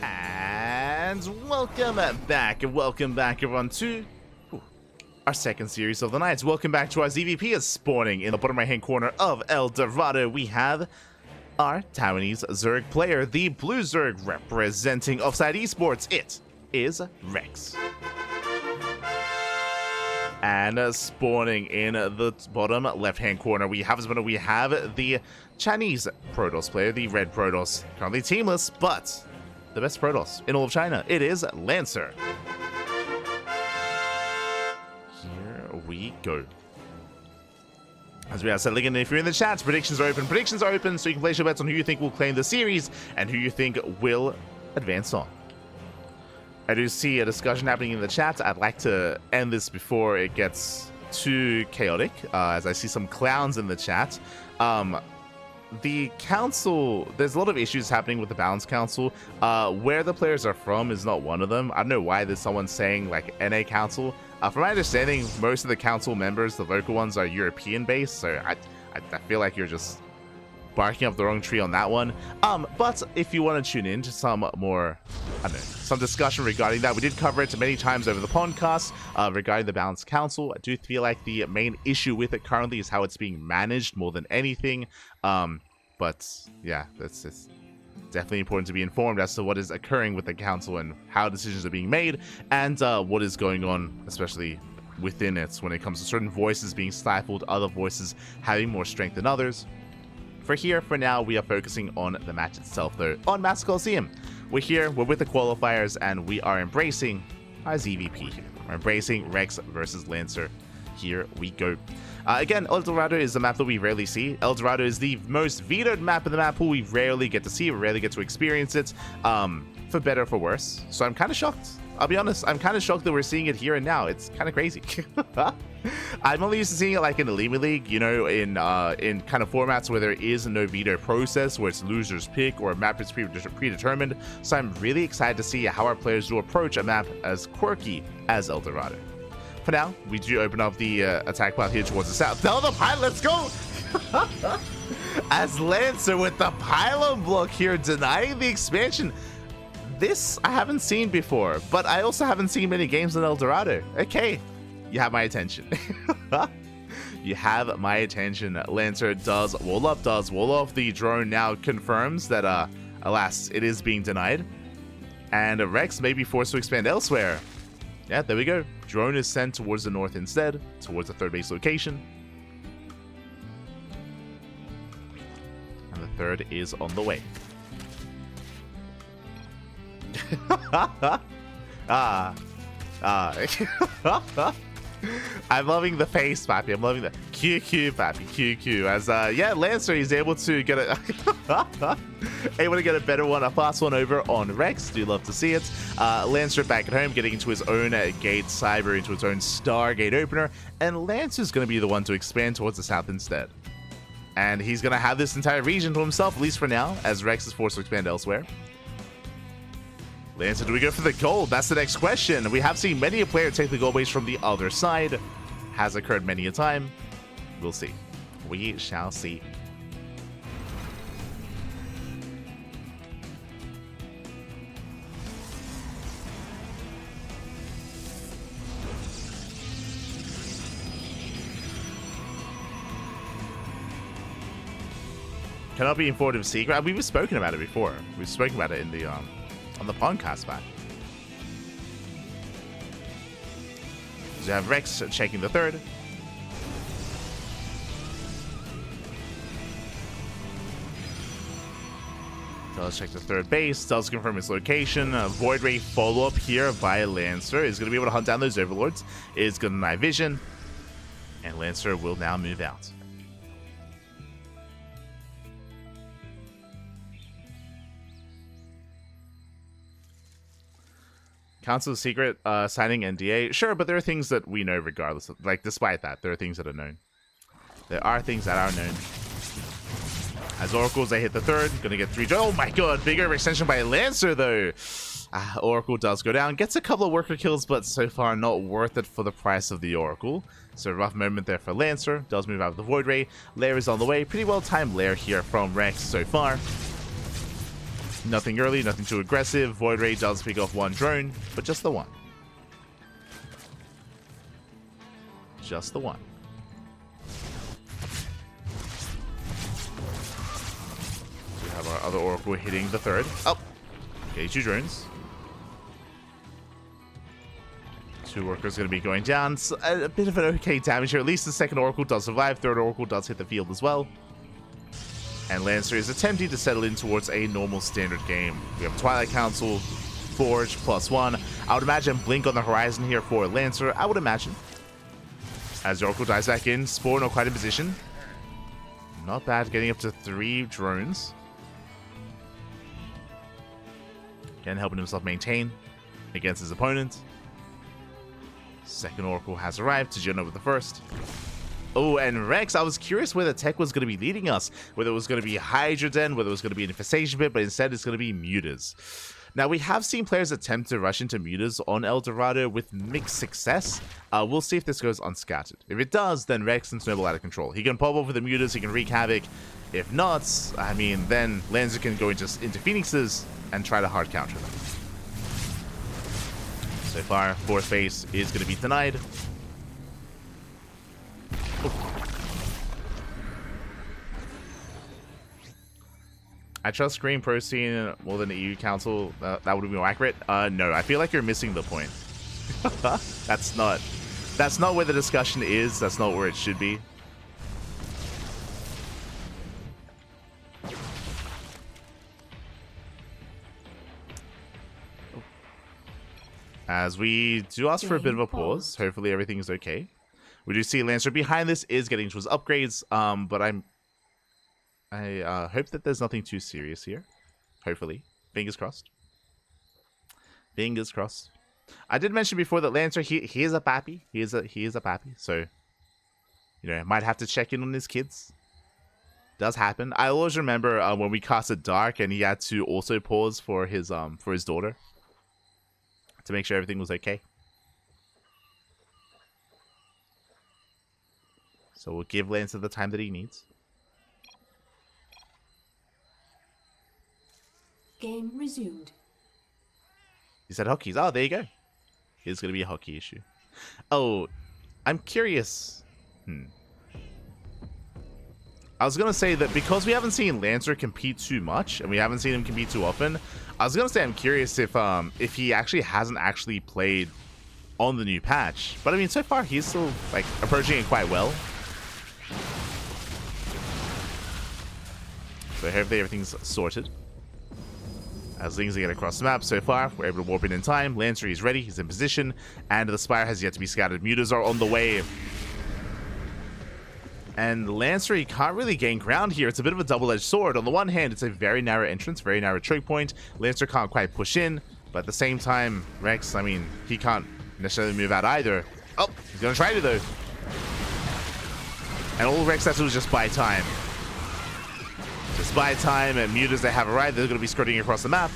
And welcome back everyone to our second series of the night. Welcome back to our ZVP is spawning in the bottom right hand corner of El Dorado. We have our Taiwanese Zerg player, the Blue Zerg representing Offside Esports. It is Rex. And spawning in the bottom left-hand corner, we have the Chinese Protoss player, the Red Protoss, currently teamless, but the best Protoss in all of China. It is Lancer. Here we go. As we are settling in, if you're in the chat, predictions are open. Predictions are open, so you can place your bets on who you think will claim the series and who you think will advance on. I do see a discussion happening in the chat. I'd like to end this before it gets too chaotic, as I see some clowns in the chat. The council, there's a lot of issues happening with the Balance Council. Where the players are from is not one of them. I don't know why there's someone saying like NA Council. From my understanding, most of the council members, the local ones, are European based, so I feel like you're just barking up the wrong tree on that one. But if you want to tune in to some more, I don't know, some discussion regarding that, we did cover it many times over the podcast regarding the Balance Council. I do feel like the main issue with it currently is how it's being managed more than anything. But yeah, it's definitely important to be informed as to what is occurring with the council and how decisions are being made and what is going on, especially within it when it comes to certain voices being stifled, other voices having more strength than others. For now, we are focusing on the match itself, though, on Master Coliseum. We're with the qualifiers, and we are embracing our ZVP here. We're embracing Rex versus Lancer. Here we go. Again, El Dorado is a map that we rarely see. El Dorado is the most vetoed map in the map pool. We rarely get to see, we rarely get to experience it, for better or for worse. So I'm kind of shocked. I'll be honest, I'm kind of shocked that we're seeing it here and now. It's kind of crazy. I'm only used to seeing it like in the Lima League, you know, in kind of formats where there is no veto process, where it's loser's pick or a map is predetermined. So I'm really excited to see how our players will approach a map as quirky as El Dorado. For now, we do open up the attack path here towards the south. Now the pilot, let's go! As Lancer with the pylon block here, denying the expansion. This I haven't seen before, but I also haven't seen many games in El Dorado. Okay, you have my attention. You have my attention. Lancer does wall up, The drone now confirms that, alas, it is being denied. And Rex may be forced to expand elsewhere. Yeah, there we go. Drone is sent towards the north instead, towards the third base location. And the third is on the way. I'm loving the face, Pappy. I'm loving the QQ, Pappy. QQ. As yeah, Lancer is able to get a better one, a fast one over on Rex. Do love to see it. Lancer back at home, getting into his own gate cyber, into its own Stargate opener, and Lancer's going to be the one to expand towards the south instead. And he's going to have this entire region to himself, at least for now, as Rex is forced to expand elsewhere. Lancer, do we go for the gold? That's the next question. We have seen many a player take the gold base from the other side. Has occurred many a time. We'll see. We shall see. Cannot be informed of secret. We've spoken about it before. We've spoken about it in the on the podcast back. So you have Rex checking the third. Does check the third base, does confirm its location. Void Ray follow-up here by Lancer is going to be able to hunt down those overlords. Is going to night vision. And Lancer will now move out. Council secret signing NDA. Sure, but there are things that we know regardless of, like, despite that, there are things that are known. There are things that are known. As Oracles, they hit the third. Gonna get 3. Oh my god, big overextension by Lancer, though. Oracle does go down. Gets a couple of worker kills, but so far not worth it for the price of the Oracle. So a rough moment there for Lancer. Does move out with the Void Ray. Lair is on the way. Pretty well timed Lair here from Rex so far. Nothing early, nothing too aggressive. Void Ray does pick off one drone, but just the one. Just the one. We have our other Oracle hitting the third. Oh! Okay, 2 drones. 2 workers going to be going down. So a bit of an okay damage here. At least the second Oracle does survive. Third Oracle does hit the field as well. And Lancer is attempting to settle in towards a normal standard game. We have Twilight Council, Forge, +1. I would imagine Blink on the horizon here for Lancer. I would imagine. As the Oracle dies back in, Spore not quite in position. Not bad, getting up to 3 drones. Again, helping himself maintain against his opponent. Second Oracle has arrived to gen over the first. Oh, and Rex, I was curious where the tech was going to be leading us. Whether it was going to be Hydra Den, whether it was going to be an Infestation Pit, but instead it's going to be Mutas. Now, we have seen players attempt to rush into Mutas on El Dorado with mixed success. We'll see if this goes unscattered. If it does, then Rex can snowball out of control. He can pop over the Mutas, he can wreak havoc. If not, I mean, then Lancer can go into Phoenixes and try to hard counter them. So far, 4th base is going to be denied. I trust Green Protein more than the EU Council. That would be more accurate. No, I feel like you're missing the point. That's not where the discussion is. That's not where it should be. As we do ask for a bit of a pause. Hopefully everything is okay. We do see Lancer behind this is getting towards upgrades, but I hope that there's nothing too serious here. Hopefully. Fingers crossed. Fingers crossed. I did mention before that Lancer, he is a pappy. He is a pappy. So, you know, might have to check in on his kids. Does happen. I always remember when we casted Dark and he had to also pause for his daughter. To make sure everything was okay. So we'll give Lancer the time that he needs. Game resumed. He said hotkeys. Oh, there you go. It's going to be a hotkey issue. Oh, I'm curious. I was going to say that because we haven't seen Lancer compete too much, and we haven't seen him compete too often, I was going to say I'm curious if he actually hasn't actually played on the new patch. But I mean, so far, he's still like approaching it quite well. So hopefully everything's sorted. As things get across the map so far, we're able to warp in time. Lancer is ready, he's in position, and the Spire has yet to be scattered. Mutas are on the way. And Lancer, he can't really gain ground here. It's a bit of a double-edged sword. On the one hand, it's a very narrow entrance, very narrow choke point. Lancer can't quite push in, but at the same time, Rex, I mean, he can't necessarily move out either. Oh, he's going to try to, though. And all Rex has to do is just buy time. Just buy time, and Mutas, they have arrived. They're going to be skirting across the map.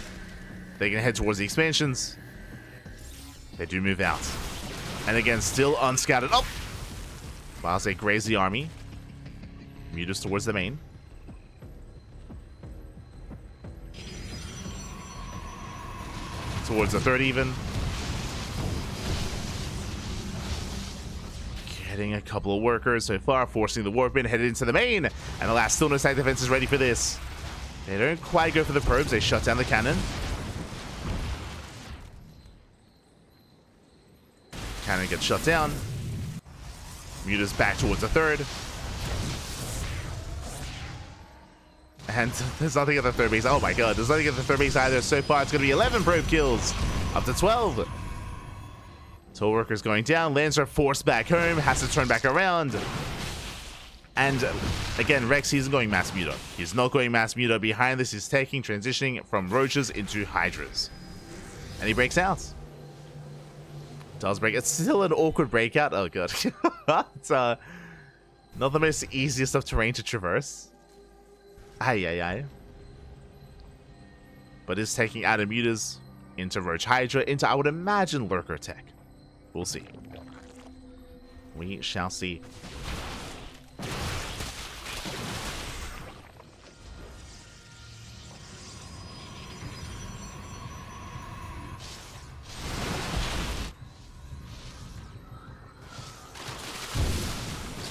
They can head towards the expansions. They do move out. And again, still unscattered. Oh! Whilst they graze the army. Mutas towards the main. Towards the third even. Getting a couple of workers so far, forcing the warp in, headed into the main. And the last Stillness Attack defense is ready for this. They don't quite go for the probes, they shut down the cannon. Cannon gets shut down. Mutas back towards the third. And there's nothing at the third base. Oh my god, there's nothing at the third base either. So far, it's going to be 11 probe kills. Up to 12. Toll workers going down. Lancer forced back home. Has to turn back around. And again, Rex, he's going mass muta. He's not going mass muta. Behind this, he's transitioning from roaches into hydras. And he breaks out. Does break. It's still an awkward breakout. Oh god. It's not the most easiest of terrain to traverse. Aye. But is taking out of mutas into Roach Hydra, into I would imagine Lurker Tech. We'll see. We shall see.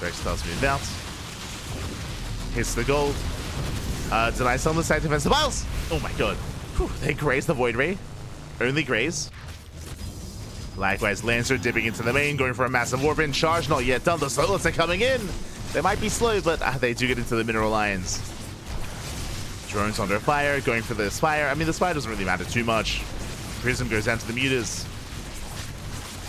Rex does move out. Hits the gold. Denies some of the side defensive miles. Oh my god. Whew, they graze the Void Ray. Only graze. Likewise, Lancer dipping into the main, going for a massive warp in. Charge not yet done. The Solus are coming in. They might be slow, but they do get into the mineral lines. Drones under fire, going for the Spire. I mean, the Spire doesn't really matter too much. Prism goes down to the Mutas.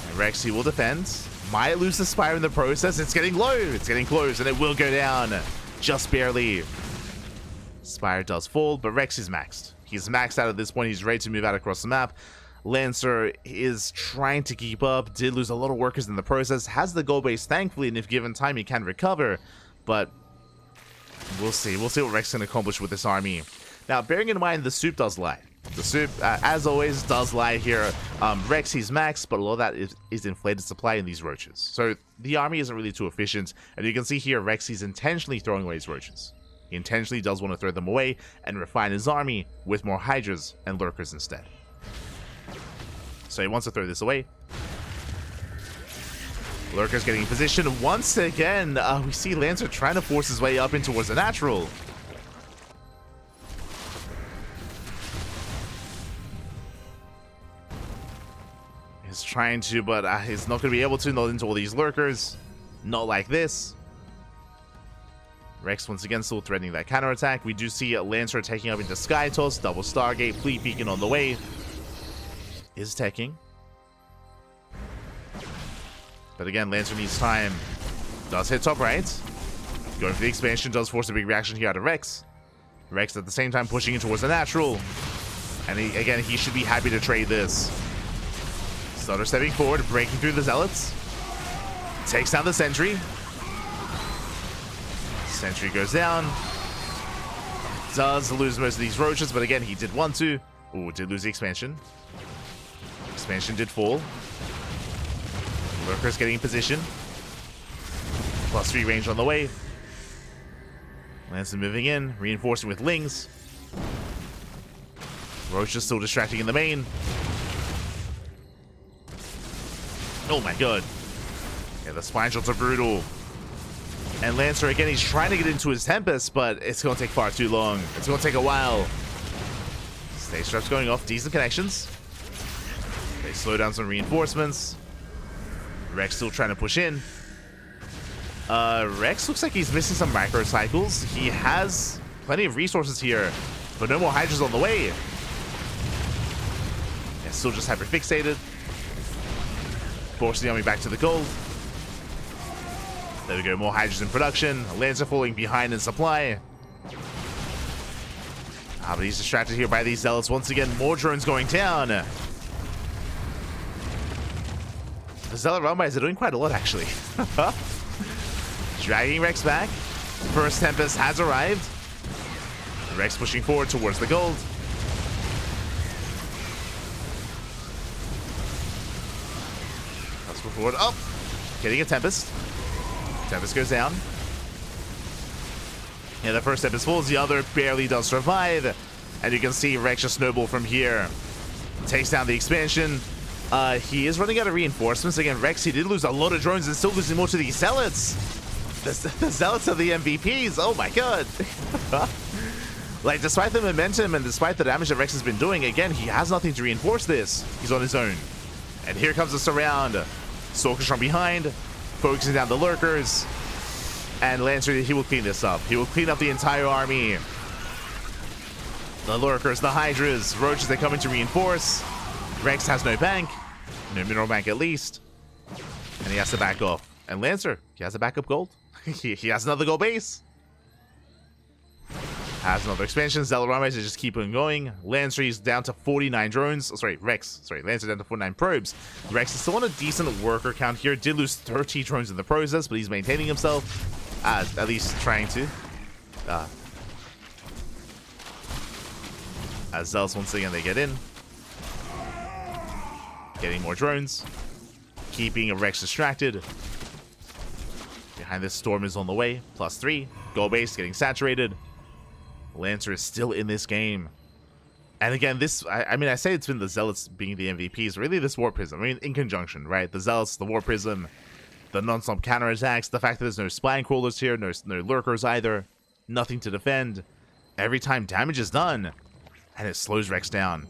And Rexy will defend. Might lose the Spire in the process. It's getting low. It's getting close, and it will go down. Just barely. Spire does fall, but Rex is maxed. He's maxed out at this point. He's ready to move out across the map. Lancer is trying to keep up. Did lose a lot of workers in the process. Has the gold base, thankfully, and if given time, he can recover. But we'll see. We'll see what Rex can accomplish with this army. Now, bearing in mind, the soup does lie. The soup, as always, does lie here. Rex, he's maxed, but a lot of that is inflated supply in these roaches. So the army isn't really too efficient. And you can see here, Rex, he's intentionally throwing away his roaches. He intentionally does want to throw them away and refine his army with more Hydras and Lurkers instead. So he wants to throw this away. Lurker's getting in position once again. We see Lancer trying to force his way up in towards the natural. He's trying to, but he's not going to be able to. Not into all these Lurkers. Not like this. Rex once again still threatening that counterattack. We do see Lancer taking up into Sky Toss. Double Stargate. Fleet Beacon on the way. Is teching. But again, Lancer needs time. Does hit top right. Going for the expansion. Does force a big reaction here out of Rex. Rex at the same time pushing in towards the natural. And again, he should be happy to trade this. Stutter stepping forward. Breaking through the Zealots. Takes down the Sentry. Sentry goes down. Does lose most of these roaches, but again, he did want to. Ooh, did lose the expansion. Expansion did fall. Lurker's getting in position. +3 range on the way. Lancer moving in, reinforcing with Lings. Roach is still distracting in the main. Oh my god. Yeah, the spine shots are brutal. And Lancer, again, he's trying to get into his Tempest, but it's going to take far too long. It's going to take a while. Stage traps going off. Decent connections. They slow down some reinforcements. Rex still trying to push in. Rex looks like he's missing some micro cycles. He has plenty of resources here, but no more Hydras on the way. Yeah, still just hyper-fixated. Forcing the army back to the gold. There we go, more Hydras in production. Lancer falling behind in supply. But he's distracted here by these Zealots. Once again, more drones going down. The Zealot Rumbites are doing quite a lot, actually. Dragging Rex back. First Tempest has arrived. Rex pushing forward towards the gold. Let's move forward. Oh! Getting a Tempest. Tempest goes down. Yeah, the first Tempest falls, the other barely does survive. And you can see Rex just snowball from here. Takes down the expansion. He is running out of reinforcements. Again, Rex, he did lose a lot of drones and still losing more to these Zealots. The Zealots are the MVPs. Oh my god. Like, despite the momentum and despite the damage that Rex has been doing, again, he has nothing to reinforce this. He's on his own. And here comes the surround. Stalkers from behind. Focusing down the Lurkers. And Lancer, he will clean this up. He will clean up the entire army. The Lurkers, the Hydras, Roaches, they come in to reinforce. Rex has no bank. No mineral bank at least. And he has to back off. And Lancer, he has a backup gold. he has another gold base. Has another expansion. Zealot just keep on going. Lancer is down to 49 drones. Oh, sorry, Rex. Sorry, Lancer down to 49 probes. Rex is still on a decent worker count here. Did lose 30 drones in the process, but he's maintaining himself. At least trying to. As Zealots once again, they get in. Getting more drones. Keeping Rex distracted. Behind this, Storm is on the way. +3. Gold base getting saturated. Lancer is still in this game. And again, this, I mean, I say it's been the Zealots being the MVPs. Really, this Warp Prism. I mean, in conjunction, right? The Zealots, the Warp Prism, the non-stop counterattacks, the fact that there's no spine crawlers here, no lurkers either, nothing to defend. Every time damage is done, and it slows Rex down.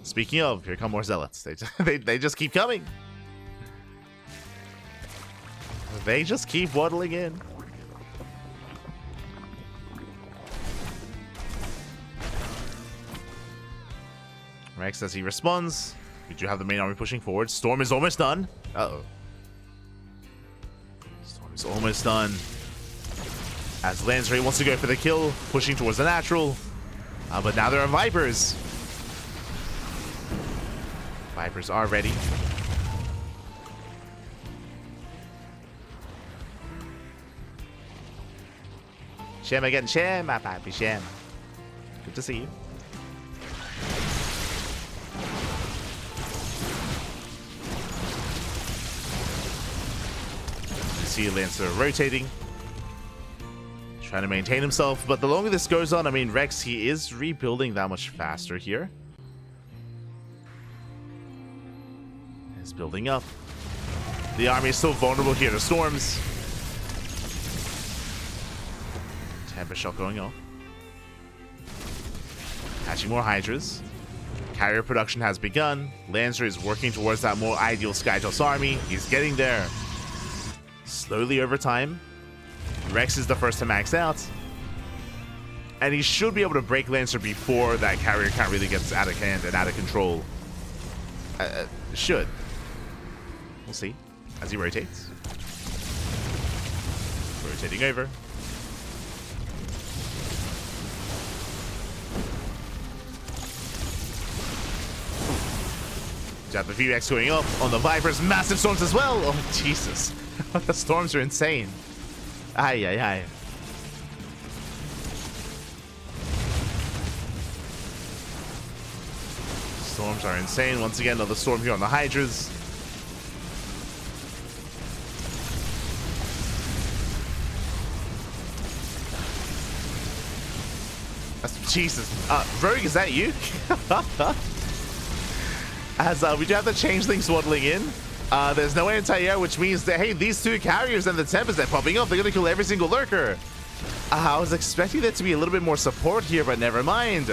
Speaking of, here come more zealots. They just keep coming. They just keep waddling in. Rex, as he responds, we do have the main army pushing forward. Storm is almost done. Uh-oh. Storm is almost done. As Lancery wants to go for the kill, pushing towards the natural. But now there are Vipers. Vipers are ready. Shem again, Shem, my papi Shem. Good to see you. You see Lancer rotating, trying to maintain himself, but the longer this goes on, I mean, Rex, he is rebuilding that much faster here. He's building up. The army is still vulnerable here to storms. Tempest shot going off. Hatching more Hydras. Carrier production has begun. Lancer is working towards that more ideal Skytoss army. He's getting there. Slowly over time. Rex is the first to max out. And he should be able to break Lancer before that carrier count really gets out of hand and out of control. Should. We'll see as he rotates. Rotating over. Got the VX going up on the Vipers. Massive storms as well. Oh, Jesus. The storms are insane. Aye, aye, aye. Storms are insane. Once again, another storm here on the Hydras. Jesus. Rogue, is that you? As we do have the changelings waddling in. There's no anti-air, which means that, hey, these two carriers and the Tempest that popping up, they're going to kill every single lurker. I was expecting there to be a little bit more support here, but never mind.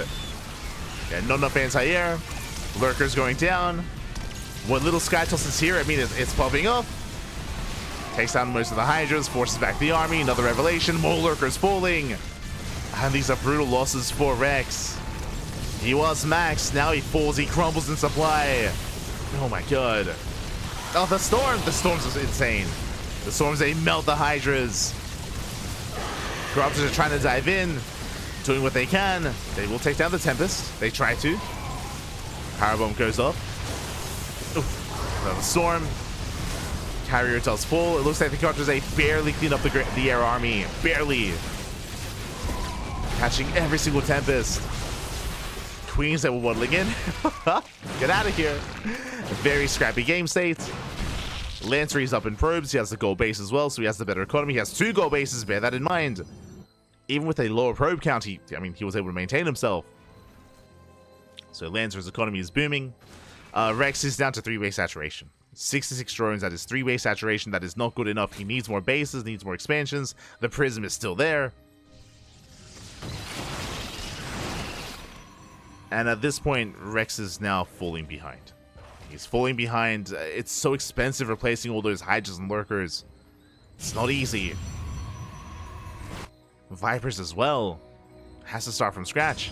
Yeah, not enough anti-air. Lurkers going down. One little Skytoss is here. I mean, it's popping up. Takes down most of the Hydras, forces back the army. Another revelation. More lurkers falling. And these are brutal losses for Rex. He was maxed. Now he falls. He crumbles in supply. Oh my god. Oh, the storm. The storms was insane. The storms, they melt the Hydras. Corruptors are trying to dive in. Doing what they can. They will take down the Tempest. They try to. Powerbomb goes up. Oof. Another storm. Carrier does fall. It looks like the Corruptors, they barely clean up the air army. Barely. Catching every single Tempest. Queens that were waddling in. Get out of here. Very scrappy game state. Lancer is up in probes. He has the gold base as well, so he has the better economy. He has 2 gold bases. Bear that in mind. Even with a lower probe count, he was able to maintain himself. So Lancer's economy is booming. Rex is down to 3-way saturation. 66 drones, that is 3-way saturation. That is not good enough. He needs more bases, needs more expansions. The Prism is still there. And at this point, Rex is now falling behind. He's falling behind. It's so expensive replacing all those Hydras and Lurkers. It's not easy. Vipers as well. Has to start from scratch.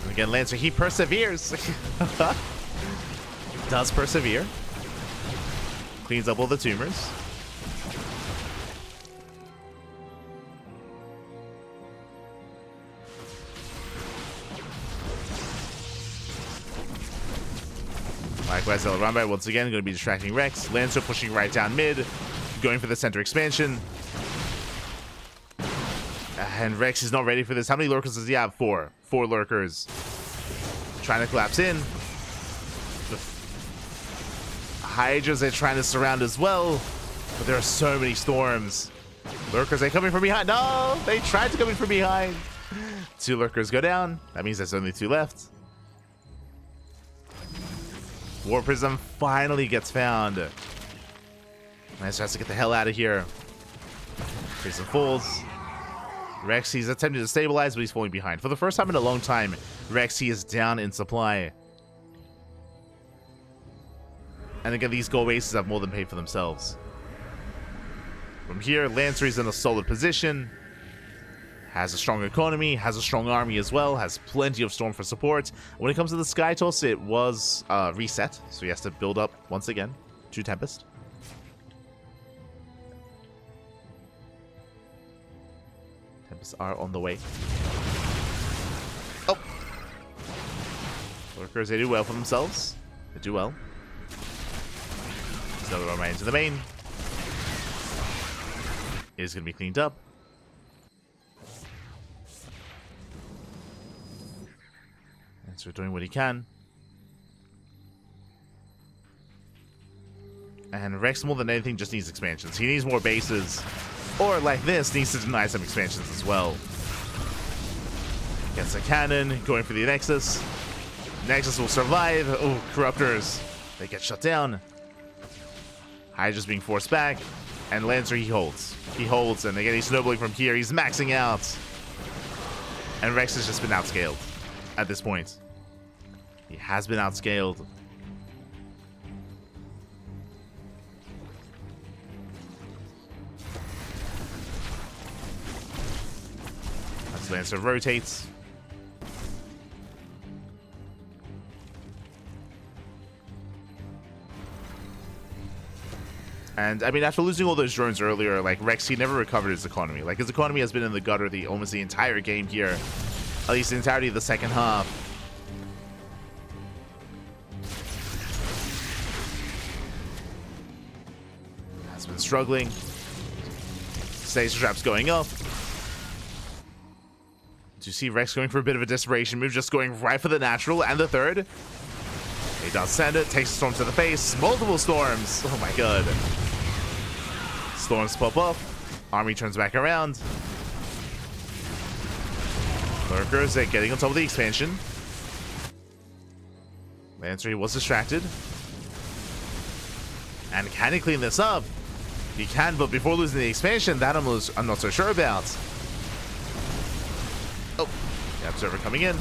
And again, Lancer, he perseveres. Does persevere. Cleans up all the tumors. Likewise, El Rambai once again going to be distracting Rex. Lancer pushing right down mid, going for the center expansion. And Rex is not ready for this. How many lurkers does he have? 4. 4 lurkers. Trying to collapse in. The Hydras are trying to surround as well. But there are so many storms. Lurkers, they coming from behind. No! They tried to come in from behind. 2 lurkers go down. That means there's only 2 left. War Prism finally gets found. Lancer has to get the hell out of here. Prism falls. Rex, he's attempting to stabilize, but he's falling behind. For the first time in a long time, Rex, he is down in supply. And again, these gold bases have more than paid for themselves. From here, Lancer is in a solid position. Has a strong economy, has a strong army as well, has plenty of Storm for support. When it comes to the Sky Toss, it was reset, so he has to build up once again to Tempest. Tempests are on the way. Oh! Lurkers, they do well for themselves. They do well. There's another one right into the main. It is going to be cleaned up. So doing what he can. And Rex, more than anything, just needs expansions. He needs more bases. Or, like this, needs to deny some expansions as well. Gets a cannon, going for the Nexus. Nexus will survive. Oh, Corruptors. They get shut down. Hydra's being forced back. And Lancer, he holds. He holds, and again, he's snowballing from here. He's maxing out. And Rex has just been outscaled at this point. He has been outscaled. As Lancer rotates. And, I mean, after losing all those drones earlier, like, Rex, he never recovered his economy. Like, his economy has been in the gutter almost the entire game here. At least the entirety of the second half. Has been struggling. Stage traps going up. Do you see Rex going for a bit of a desperation move, just going right for the natural and the third? He does send it, takes a storm to the face. Multiple storms. Oh my god. Storms pop up. Army turns back around. Lurkers, they're getting on top of the expansion. Lancer, he was distracted. And can he clean this up? He can, but before losing the expansion, that I'm not so sure about. Oh, the Observer coming in.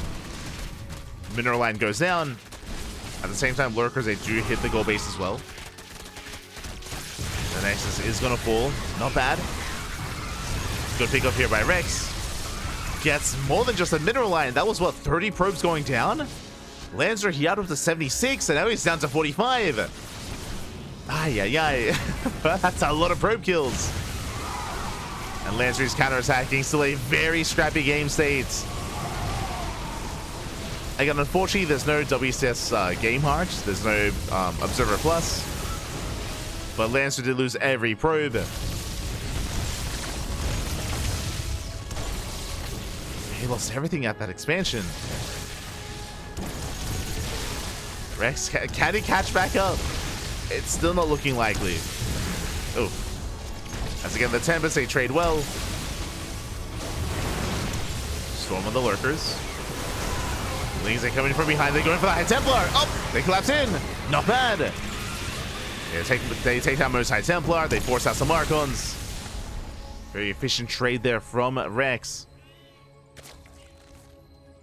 Mineral line goes down. At the same time, Lurkers, they do hit the gold base as well. The Nexus is going to fall. Not bad. Good pick up here by Rex. Gets more than just a mineral line. That was, what, 30 probes going down? Lancer, he out of the 76, and now he's down to 45. Ay. That's a lot of probe kills. And Lancer is counterattacking. Still a very scrappy game state. Again, unfortunately, there's no WCS game heart. There's no Observer Plus. But Lancer did lose every probe. He lost everything at that expansion. Rex, can he catch back up? It's still not looking likely. Oh. As again, the Tempest, they trade well. Storm on the Lurkers. Lings, they come in from behind. They're going for the High Templar. Oh, they collapse in. Not bad. They take down most High Templar. They force out some Archons. Very efficient trade there from Rex.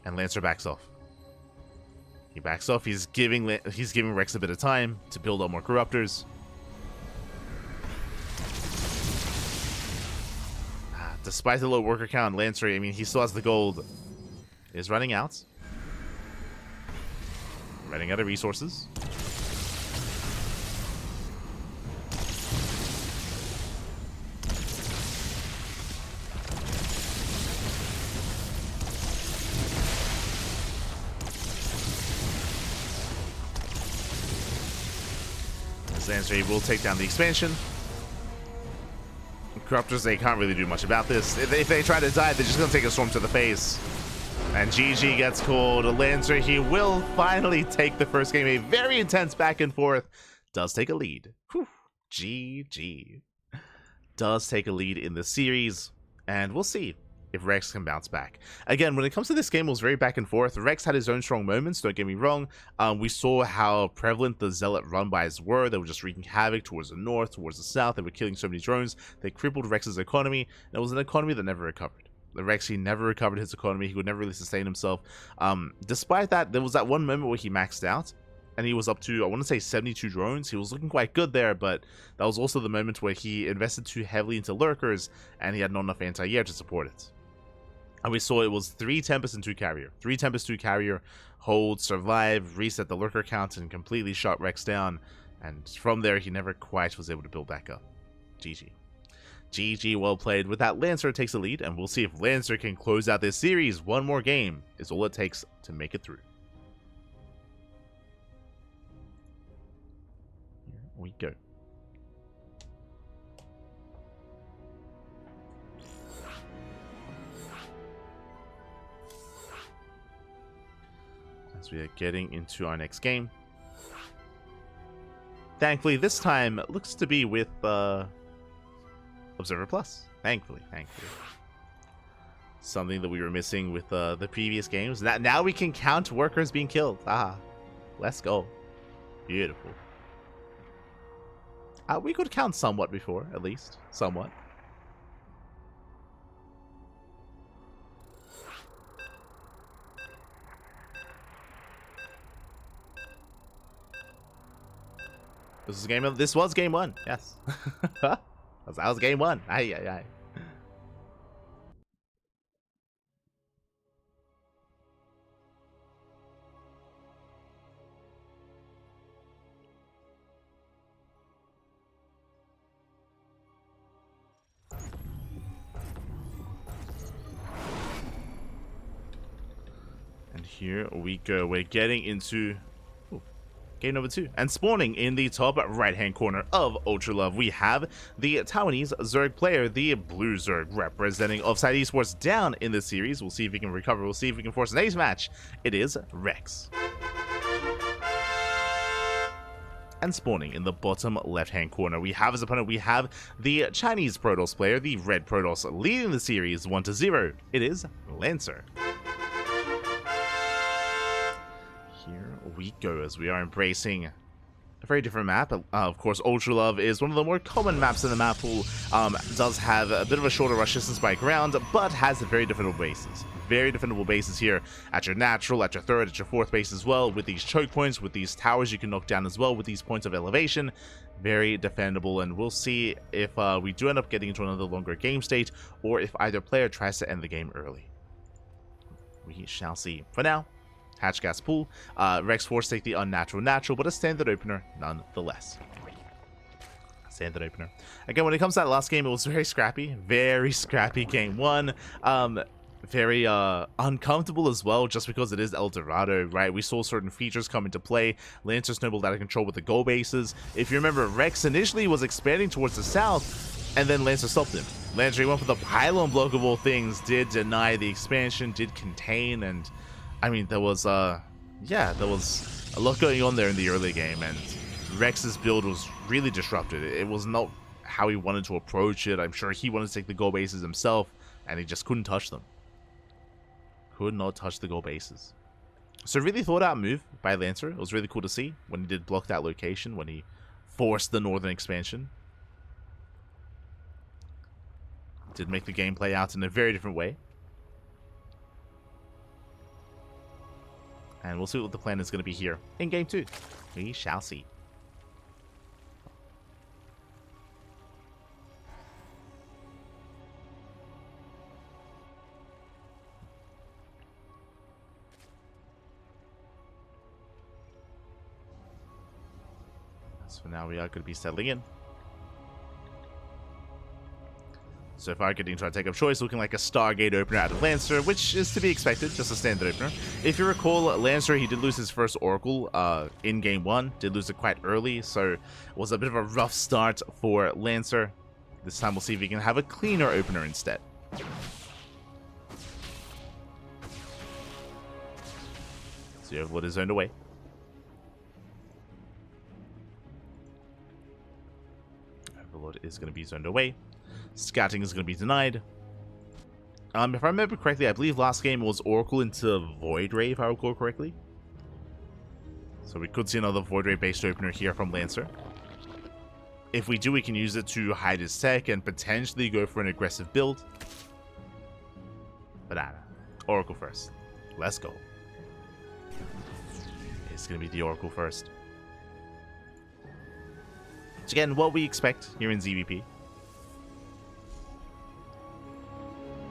And Lancer backs off. He backs off. He's giving Rex a bit of time to build up more Corruptors. Despite the low worker count, Lancer, I mean, he still has the gold. Is running out. Running out of resources. Lancer, he will take down the expansion. Corruptors, they can't really do much about this. If they try to die, they're just going to take a storm to the face. And GG gets called. Lancer, he will finally take the first game. A very intense back and forth. Does take a lead. Whew. GG. Does take a lead in the series. And we'll see if Rex can bounce back. Again, when it comes to this game, it was very back and forth. Rex had his own strong moments, don't get me wrong. We saw how prevalent the Zealot run-bys were. They were just wreaking havoc towards the north, towards the south. They were killing so many drones. They crippled Rex's economy, and it was an economy that never recovered. The Rex, he never recovered his economy. He could never really sustain himself. Despite that, there was that one moment where he maxed out, and he was up to, I want to say, 72 drones. He was looking quite good there, but that was also the moment where he invested too heavily into lurkers, and he had not enough anti-air to support it. And we saw it was 3 Tempest and 2 Carrier. 3 Tempest, 2 Carrier, hold, survive, reset the lurker count, and completely shot Rex down. And from there, he never quite was able to build back up. GG. GG, well played. With that, Lancer takes the lead, and we'll see if Lancer can close out this series. One more game is all it takes to make it through. Here we go. As we are getting into our next game. Thankfully, this time looks to be with Observer Plus. Thankfully. Something that we were missing with the previous games. Now we can count workers being killed. Let's go. Beautiful. We could count somewhat before, at least. Somewhat. This was game 1. Yes. that was game 1. Aye. And here we go. We're getting into game number 2. And spawning in the top right-hand corner of Ultra Love, we have the Taiwanese Zerg player, the Blue Zerg, representing Offside Esports down in this series. We'll see if he can recover. We'll see if we can force an ace match. It is Rex. And spawning in the bottom left-hand corner, we have as opponent, we have the Chinese Protoss player, the Red Protoss, leading the series 1-0. It is Lancer. Here we go, as we are embracing a very different map. Of course, Ultra Love is one of the more common maps in the map pool. Does have a bit of a shorter rush distance by ground, but has very defendable bases. Very defendable bases here at your natural, at your third, at your fourth base as well, with these choke points, with these towers you can knock down as well, with these points of elevation. Very defendable, and we'll see if we do end up getting into another longer game state, or if either player tries to end the game early. We shall see. For now, Hatch Gas Pool. Rex Force take the unnatural natural, but a standard opener nonetheless. Standard opener. Again, when it comes to that last game, it was very scrappy game 1. Very uncomfortable as well, just because it is El Dorado, right? We saw certain features come into play. Lancer snowballed out of control with the goal bases. If you remember, Rex initially was expanding towards the south, and then Lancer stopped him. Lancer, he went for the pylon block of all things, did deny the expansion, did contain, and I mean, there was a lot going on there in the early game, and Rex's build was really disrupted. It was not how he wanted to approach it. I'm sure he wanted to take the goal bases himself, and he just couldn't touch them. Could not touch the goal bases. So really thought out move by Lancer. It was really cool to see when he did block that location, when he forced the northern expansion. Did make the game play out in a very different way. And we'll see what the plan is going to be here in game 2. We shall see. So for now, we are going to be settling in. So far, getting to try to take up choice, looking like a Stargate opener out of Lancer, which is to be expected, just a standard opener. If you recall, Lancer, he did lose his first Oracle in game 1, did lose it quite early, so it was a bit of a rough start for Lancer. This time we'll see if he can have a cleaner opener instead. So you have what is zoned away. Overlord is going to be zoned away. Scouting is going to be denied. If I remember correctly, I believe last game was Oracle into Void Ray, if I recall correctly. So we could see another Void Ray based opener here from Lancer. If we do, we can use it to hide his tech and potentially go for an aggressive build. Banana. Oracle first. Let's go. It's going to be the Oracle first. So again, what we expect here in ZVP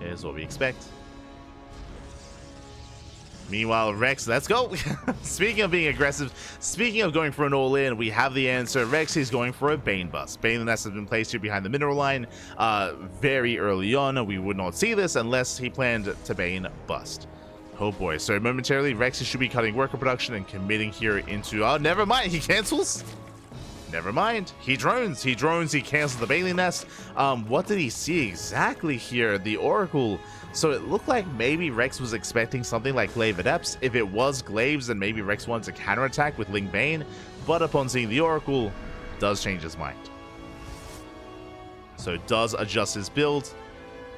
is what we expect. Meanwhile, Rex, let's go. Speaking of being aggressive, speaking of going for an all-in, we have the answer. Rex is going for a Bane bust. Bane Nest has been placed here behind the mineral line very early on. We would not see this unless he planned to Bane bust. Oh boy, so momentarily Rex should be cutting worker production and committing here into... Oh, never mind, he cancels? Never mind, he drones, he cancels the Bailey Nest. What did he see exactly here? The Oracle. So it looked like maybe Rex was expecting something like Glaive Adepts. If it was Glaives, then maybe Rex wanted to counterattack with Ling Bane, but upon seeing the Oracle, does change his mind. So does adjust his build,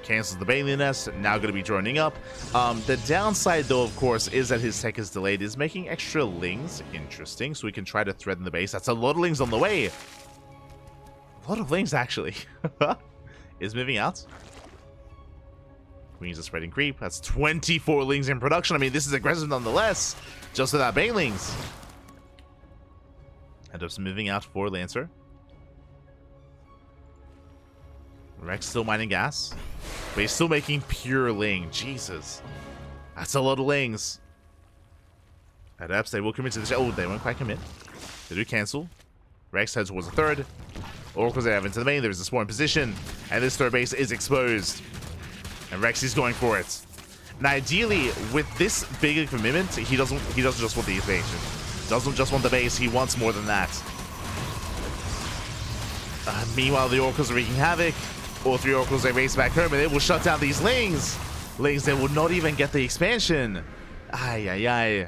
cancels the Bailey Nest, now going to be droning up. The downside, though, of course, is that his tech is delayed, is making extra Lings. Interesting, so we can try to threaten the base. That's a lot of Lings on the way. A lot of Lings, actually. Is moving out. Queens are spreading creep. That's 24 Lings in production. I mean, this is aggressive nonetheless, just without Banelings. End up moving out for Lancer. Rex still mining gas, but he's still making pure Ling. Jesus. That's a lot of Lings. Adepts, they will commit to this. Oh, they won't quite commit. They do cancel. Rex heads towards the third. Oracles they have into the main. There's a spawn position, and this third base is exposed. And Rex is going for it. And ideally, with this big a commitment, he doesn't just want the expansion. Doesn't just want the base, he wants more than that. Meanwhile, the Oracles are wreaking havoc. All three Oracles, they race back home, and they will shut down these Lings. Lings, they will not even get the expansion. Ay, ay, ay.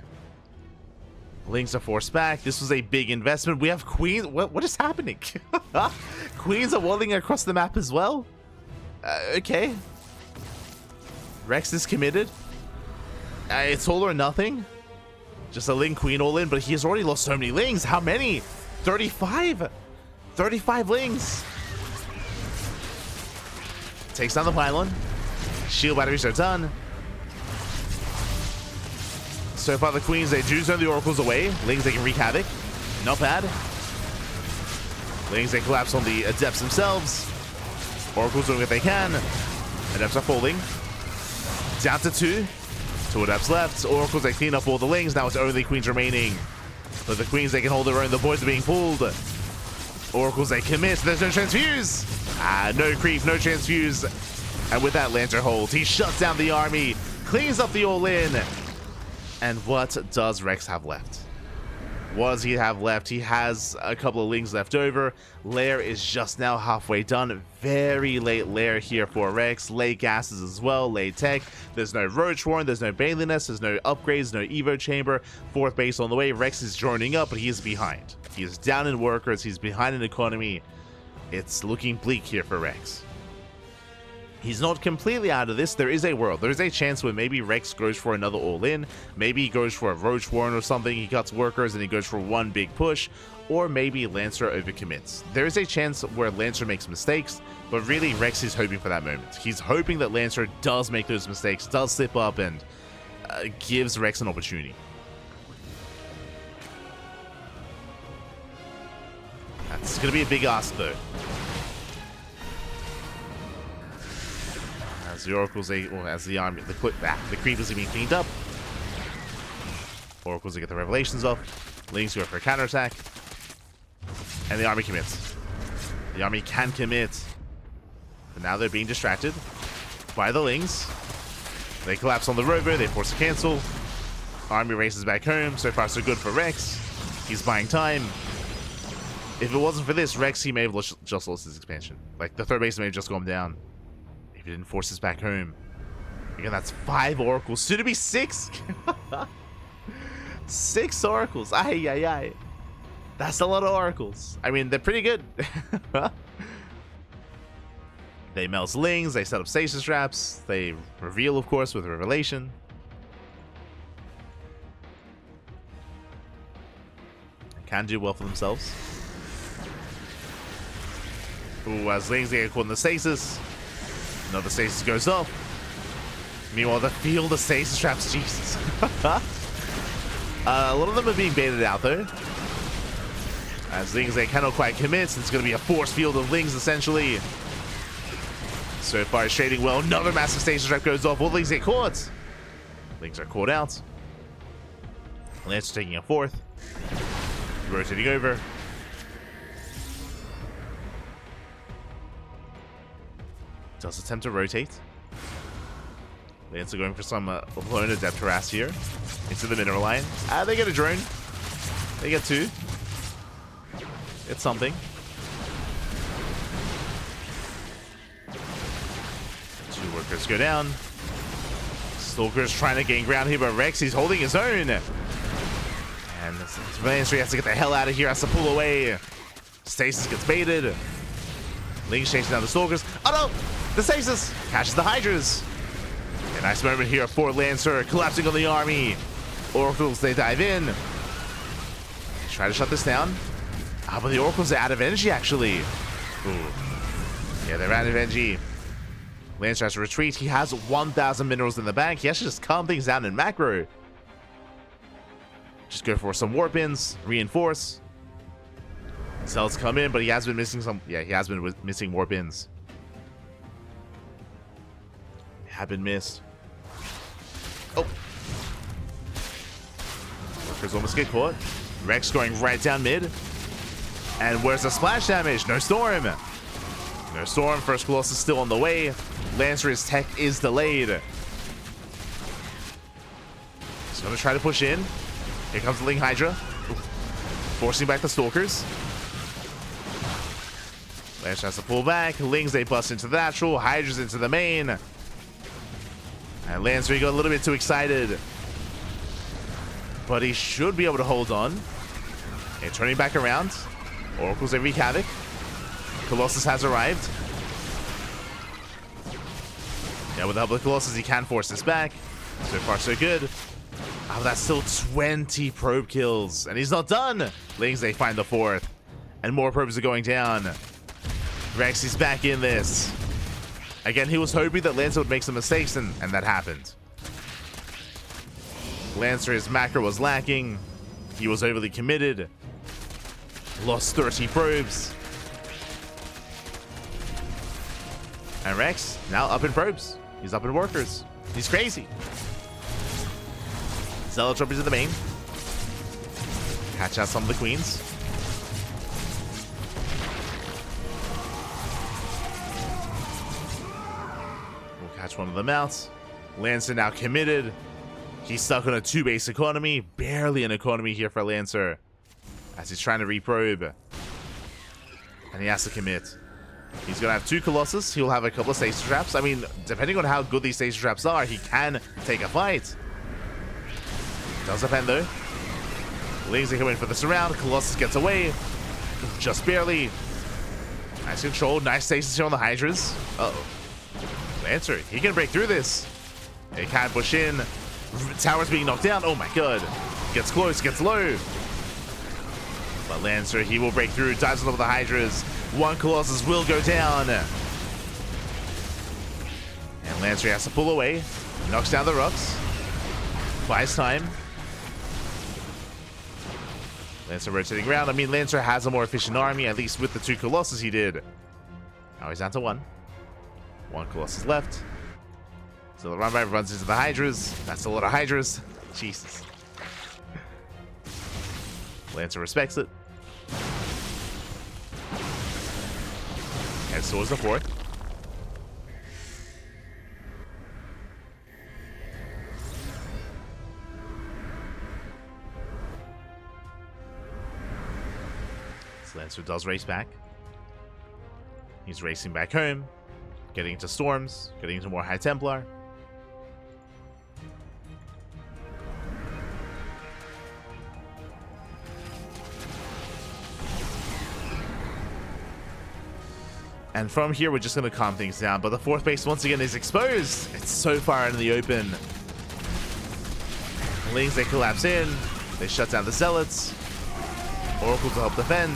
Lings are forced back. This was a big investment. We have Queens. What is happening? Queens are walling across the map as well? Okay. Rex is committed. It's all or nothing. Just a Ling Queen all in, but he has already lost so many Lings. How many? 35. 35 Lings. Takes down the pylon. Shield batteries are done. So far, the Queens, they do turn the Oracles away. Lings, they can wreak havoc. Not bad. Lings, they collapse on the Adepts themselves. Oracles doing what they can. Adepts are falling. Down to 2. 2 Adepts left. Oracles, they clean up all the Lings. Now it's only Queens remaining. But the Queens, they can hold their own. The boys are being pulled. Oracles, they commit. There's no transfuse. No creep, no transfuse. And with that Lantern hold, he shuts down the army, cleans up the all-in. And what does Rex have left? What does he have left? He has a couple of Lings left over. Lair is just now halfway done. Very late Lair here for Rex. Late gases as well, late tech. There's no Roach Warren, there's no Baneliness, there's no upgrades, no Evo Chamber. Fourth base on the way. Rex is joining up, but he is behind. He is down in workers, he's behind in economy. It's looking bleak here for Rex. He's not completely out of this. There is a world. There's a chance where maybe Rex goes for another all-in. Maybe he goes for a Roach Warren or something. He cuts workers and he goes for one big push. Or maybe Lancer overcommits. There is a chance where Lancer makes mistakes, but really Rex is hoping for that moment. He's hoping that Lancer does make those mistakes, does slip up, and gives Rex an opportunity. That's going to be a big ask, though. As the Oracles, as the army, the creepers are being cleaned up. Oracles, they get the Revelations up. Lings go for a counterattack. And the army commits. The army can commit. But now they're being distracted by the Lings. They collapse on the rover, they force a cancel. Army races back home. So far, so good for Rex. He's buying time. If it wasn't for this, Rex, he may have just lost his expansion. Like, the third base may have just gone down. If he didn't force us back home. Again, that's 5 Oracles. Soon to be 6. 6 Oracles. Ay, ay, ay. That's a lot of Oracles. I mean, they're pretty good. They melt lings, they set up stasis traps, they reveal, of course, with revelation. Can do well for themselves. Ooh, as lings get caught in the stasis. Another stasis goes up. Meanwhile, they feel the stasis traps. Jesus. A lot of them are being baited out, though. As lings, they cannot quite commit. It's going to be a force field of lings, essentially. So far, it's trading well. Another massive stasis trap goes off. All lings get caught. Lings are caught out. Lancer taking a fourth. Rotating over. Does attempt to rotate. Lancer going for some lone adept harass here. Into the mineral line. They get a drone. They get two. It's something. Two workers go down. Stalker's trying to gain ground here, but Rex, he's holding his own. And Lancer has to get the hell out of here, has to pull away. Stasis gets baited. Ling's chasing down the Stalkers. Oh no! The Stasis catches the Hydras. A nice moment here for Lancer, collapsing on the army. Oracles, they dive in. Try to shut this down. But the Oracles are out of energy, actually. Ooh. Yeah, they're out of energy. Lancer has to retreat. He has 1,000 minerals in the bank. He has to just calm things down in macro. Just go for some warp ins, reinforce. Cells come in, but he has been missing some. Yeah, he has been missing warp ins. Have been missed. Oh. Workers almost get caught. Rex going right down mid. And where's the splash damage? No storm. No storm. First Colossus still on the way. Lancer's tech is delayed. He's going to try to push in. Here comes the Ling Hydra. Forcing back the Stalkers. Lancer has to pull back. Lings, they bust into the natural. Hydras into the main. And Lancer, he got a little bit too excited. But he should be able to hold on. And turning back around. Oracles, they wreak havoc. Colossus has arrived. Yeah, with the help of the Colossus, he can force this back. So far, so good. Oh, that's still 20 probe kills. And he's not done. Lings, they find the fourth. And more probes are going down. Rex is back in this. Again, he was hoping that Lancer would make some mistakes, and that happened. Lancer, his macro was lacking. He was overly committed. Lost 30 probes. And Rex, now up in probes. He's up in workers. He's crazy. Zealotropy to the main. Catch out some of the queens. We'll catch one of them out. Lancer now committed. He's stuck on a 2-base economy. Barely an economy here for Lancer. As he's trying to reprobe. And he has to commit. He's going to have 2 Colossus. He'll have a couple of stasis traps. I mean, depending on how good these stasis traps are, he can take a fight. Does depend, though. Lings, they come in for the surround. Colossus gets away. Just barely. Nice control. Nice stasis here on the Hydras. Uh-oh. Lancer, he can break through this. He can't push in. Tower's being knocked down. Oh, my God. Gets close. Gets low. But Lancer, he will break through. Dives on top of the Hydras. 1 Colossus will go down. And Lancer has to pull away. Knocks down the Rux. Buys time. Lancer rotating around. I mean, Lancer has a more efficient army, at least with the 2 Colossus he did. Now he's down to 1. 1 Colossus left. So the run by runs into the Hydras. That's a lot of Hydras. Jesus. Lancer respects it. And so is the 4th. So Lancer does race back. He's racing back home. Getting into storms. Getting into more High Templar. And from here, we're just going to calm things down. But the fourth base, once again, is exposed. It's so far in the open. Lings, they collapse in. They shut down the Zealots. Oracle to help defend.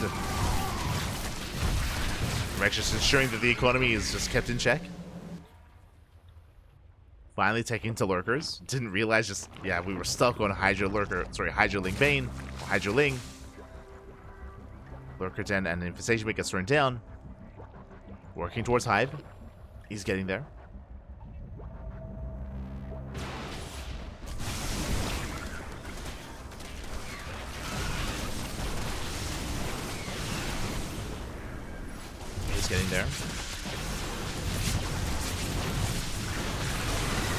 Rex just ensuring that the economy is just kept in check. Finally taking to Lurkers. Didn't realize just, yeah, we were stuck on Hydra Lurker. Sorry, Hydra Ling Bane. Hydra Ling. Lurker Den and Infestation Bait gets thrown down. Working towards Hive. He's getting there. He's getting there.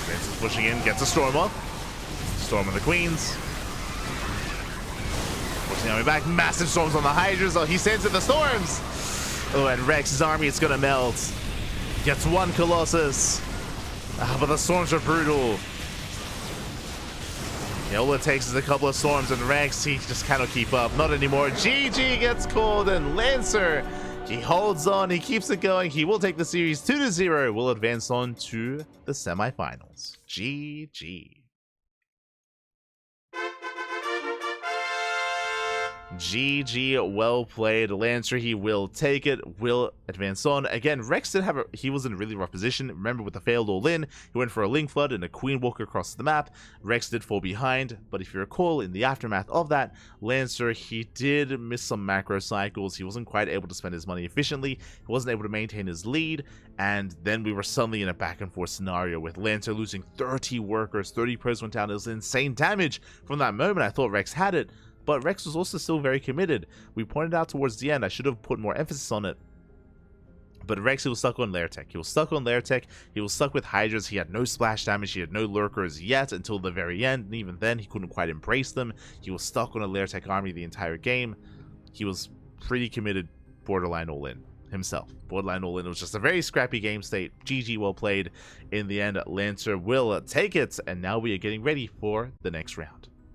Vince is pushing in, gets a Storm up. Storm of the Queens. Pushing the army back. Massive storms on the Hydras. Oh, he sends in the storms. Oh, and Rex's army, it's gonna melt. Gets one Colossus. But the storms are brutal. Yeah, all it takes is a couple of storms, and Rex, he just cannot keep up. Not anymore. GG gets called, and Lancer, he holds on, he keeps it going. He will take the series 2-0. Will advance on to the semifinals. GG. GG, well played. Lancer, he will take it, will advance on. Again, Rex did have he was in a really rough position. Remember, with the failed all-in, he went for a Link Flood and a Queen Walker across the map. Rex did fall behind, but if you recall, in the aftermath of that, Lancer, he did miss some macro cycles. He wasn't quite able to spend his money efficiently. He wasn't able to maintain his lead, and then we were suddenly in a back-and-forth scenario with Lancer losing 30 workers, 30 pros went down. It was insane damage. From that moment, I thought Rex had it, but Rex was also still very committed. We pointed out towards the end, I should have put more emphasis on it. But Rex, he was stuck on Lair Tech. He was stuck on Lair Tech. He was stuck with Hydras. He had no splash damage. He had no lurkers yet until the very end. And even then, he couldn't quite embrace them. He was stuck on a Lair Tech army the entire game. He was pretty committed, borderline all-in himself. Borderline all-in. It was just a very scrappy game state. GG, well played. In the end, Lancer will take it. And now we are getting ready for the next round.